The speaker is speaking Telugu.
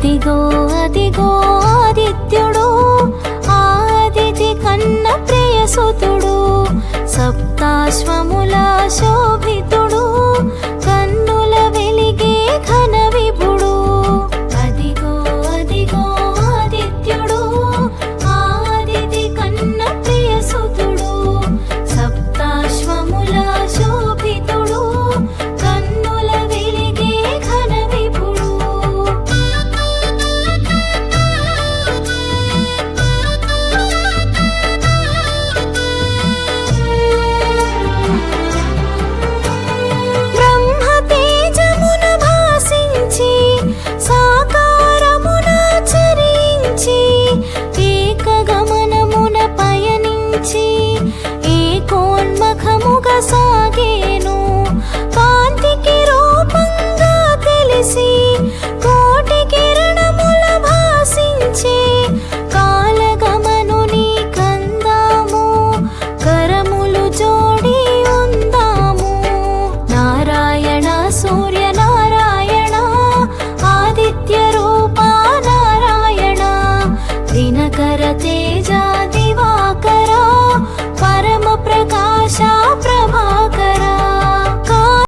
అదిగో అదిగో ఆదిత్యుడు, ఆదితి కన్న ప్రియసుతుడు, సప్తాశ్వముల శోభితుడు, కన్నుల వెలిగే ఘన విభుడు. అదిగో అదిగో ఆదిత్యుడు, ఆదితి కన్న ప్రియసుతుడు, సప్తాశ్వముల శోభితుడు, కన్నుల వెలిగే ఘన విభుడు. సాగేను కాంతికి రూపంగా తెలిసి, కోటి కిరణముల భాసించే కాలగమనుని కందాము, కరములు జోడి ఉందాము. నారాయణ సూర్య నారాయణ, ఆదిత్య రూప నారాయణ, దినకర తేజ దివాకర, పరమ ప్రకాశ